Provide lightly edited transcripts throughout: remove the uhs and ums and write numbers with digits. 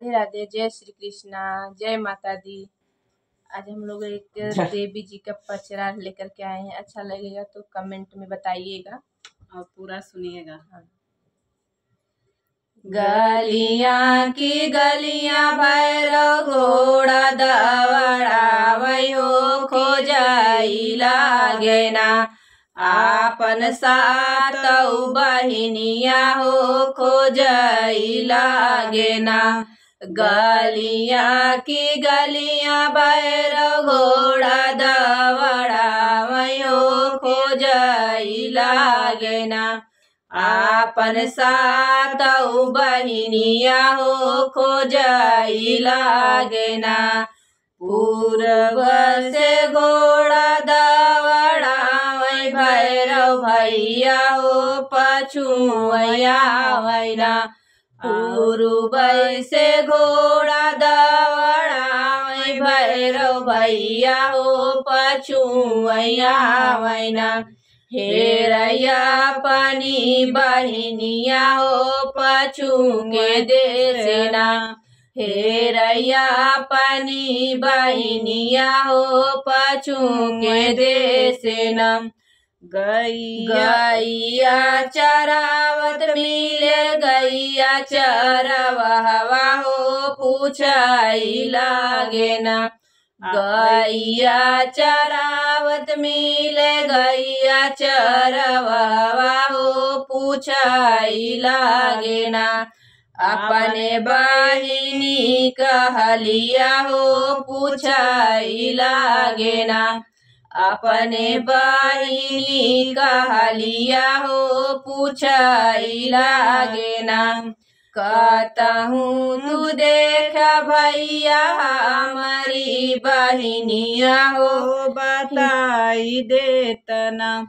राधे राधे, जय श्री कृष्णा, जय माता दी। आज हम लोग एक देवी जी का पचरा लेकर के आए हैं। अच्छा लगेगा तो कमेंट में बताइएगा और पूरा सुनिएगा। हाँ। गलियां की गलियां भैरव घोड़ा दवड़ावै हो, खोजाई लागे ना आपन सातौ बहिनिया हो, खोजाई लागे ना। गलियां की गलियां भैरव घोड़ा दवड़ावै हो, खोजाई लागे ना आपन सातौ बहिनिया हो, खोजाई लागे ना। पूर्व से घोड़ा दवड़ावै भैरव भैया हो, पछुआ वैना। पूर्व से घोड़ा दवड़ावै भैरव भैया हो, पछुआ वैना। हेरैया पानी बहिनिया हो, पछु के देसना। हेरैया पानी बहिनिया हो, पछु के देसना। गैया चरावत मिले गैया चरवहवा हो, पूछाई लागे ना। गैया चरावत मिले गैया चरवहवा हो, पूछाई लागे ना। अपने बहिनी कहलिया हो, पूछाई लागे ना। अपने बहिनी कहलिया हो, पूछाई लागे ना। कहूँ तू देख भैया हमारी बहिनिया हो, बताई देतना।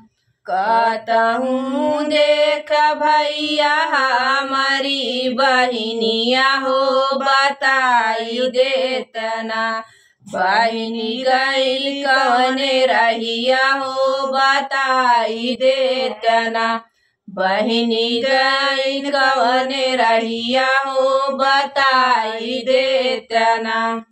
कहूँ देख भैया हमारी बहिनिया हो, बताई देतना। बहिनी गैल कौने रहिया हो, बताई देतना। बहिनी गैल कौने रहिया हो, बताई देतना।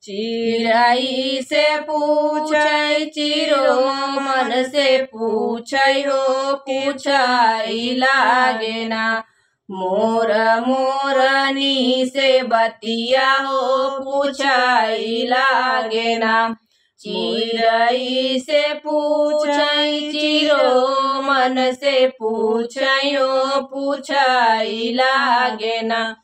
चिड़ै से पूछै चिरो मन से पूछै हो, पूछाई लागे ना। मोर मोरनी से बतिया हो, पूछाई लागे ना। चिड़ै से पूछै चिरो मन से पूछै हो, पूछाई लागे ना।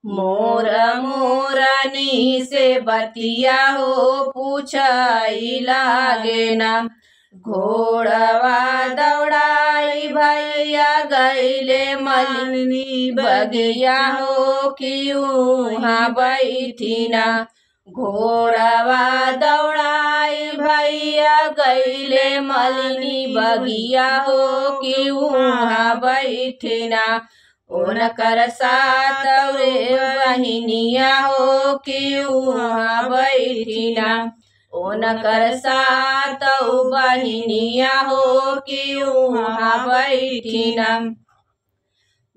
मोर मोरनी से बतिया हो, पूछाई लागे ना। घोड़वा दौड़ाई भैया गैले मलिनी बगिया हो, क्यों बैठीना। घोड़वा दौड़ाई भैया गैले मलिनी बगिया हो, क्यों बैठीना। उनकर साथ रे बहिनिया हो, क्यों बैठीना। उनकर साथ बहिनिया हो, क्यों बैठीना।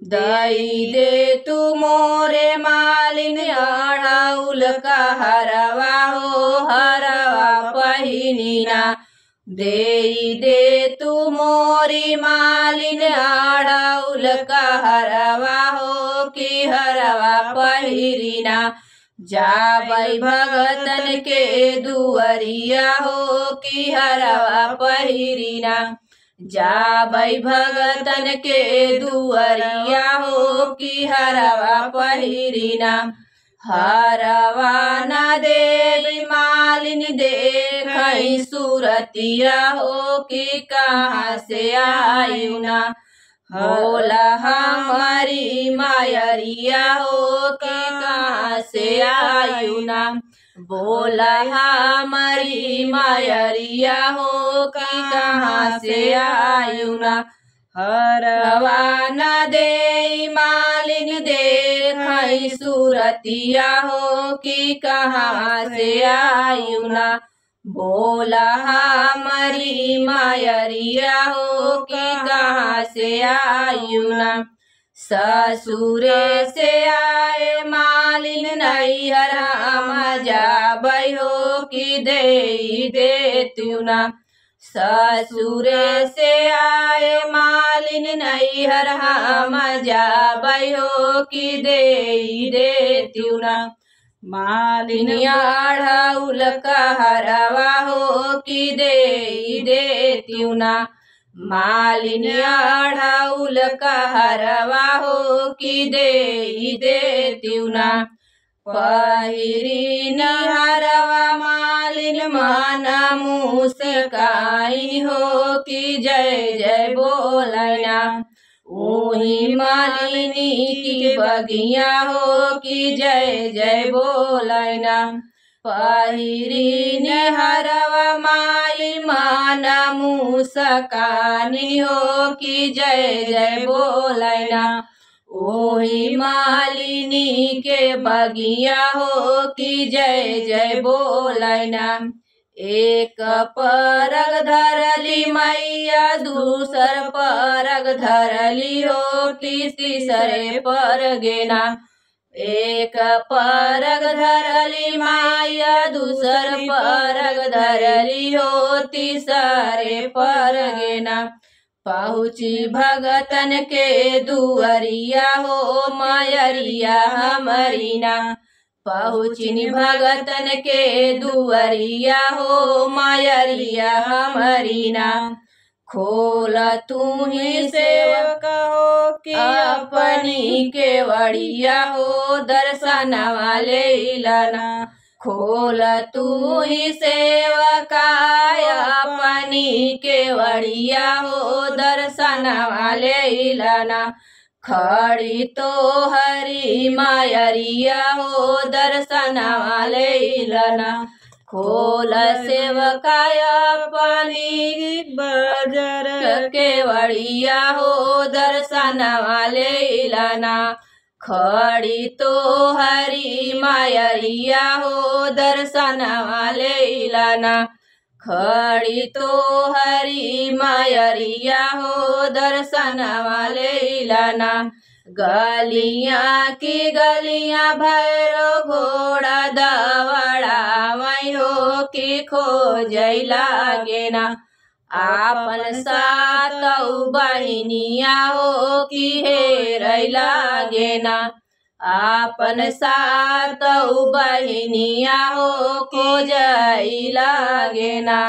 दई दे तू मोरे मालिन अड़ौल का हरवा हो, हरवा पहिनीना। दे तू मोरी मालिन अड़ौल का हरवा हो, कि हरवा पहिरीना। जाबै भगतन के दुअरिया हो, कि हरवा पहिरीना। जाबै भगतन के दुअरिया हो, कि हरवा पहिरीना। हरवा ना देवी मालिन देखै सूरतिया हो, कि कहाँ से आयु ना। होला हमारी मायरिया हो, कि कहाँ से आयु ना। बोला हमारी मायरिया हो, कि कहाँ से आयु ना। हरवा ना दे मालिन देखै सूरतिया हो, कि कहाँ से आयु ना। बोला हमारी मायरिया हो, कि कहाँ से आयु ना। ससुरे से आए मालिन नैहर हम जाबै हो कि दे त्यूना। ससुरे से आए मालिन नैहर हम जाबै हो कि दे त्यूना। मालिनिया ढाउल कहरवा हो कि दे त्यूना। मालिनिया ढाउल कहरवा हो कि दे त्यूना। पहिरी निहरवा मालिन मन मुस्काई हो कि जय बोलैना। ऊही मालिनी की बगिया हो कि जय बोलैना। पहिरी निहरवा माली मन मुस्कानी हो कि जय बोलैना। ओही मालिनी के बगिया हो कि जय बोलैना। एक परग धरली मैया दूसर परग धरली हो कि तीसरे पर गेना। एक परग धरली मैया दूसर परग धरली हो तीसरे पर गेना। पहुँची भगतन के दुअरिया हो मायरिया हमरीना। पहुँची भगतन के दुअरिया हो मायरिया हमरीना। खोल तू ही सेवक हो कि अपनी केवड़िया हो दर्शन वाले इलाना। खोल तू ही सेवका अपनी केवड़िया हो दर्शन वाले इलाना। खड़ी तो हरी मायरिया हो दर्शन वाले इलाना। खोल सेवका अपनी बजर केवड़िया हो दर्शन वाले इलाना। खड़ी तो हरी मायरिया हो दर्शन वाले इलाना। खड़ी तो हरी मायरिया हो दर्शन वाले इलाना। गलियां की गलियां भैरो घोड़ा दवड़ावै हो कि खोजै लागेना। आपन सातौ बहिनिया हो कि हेरै लागेना। आपन सातौ बहिनिया हो खोजै लागेना।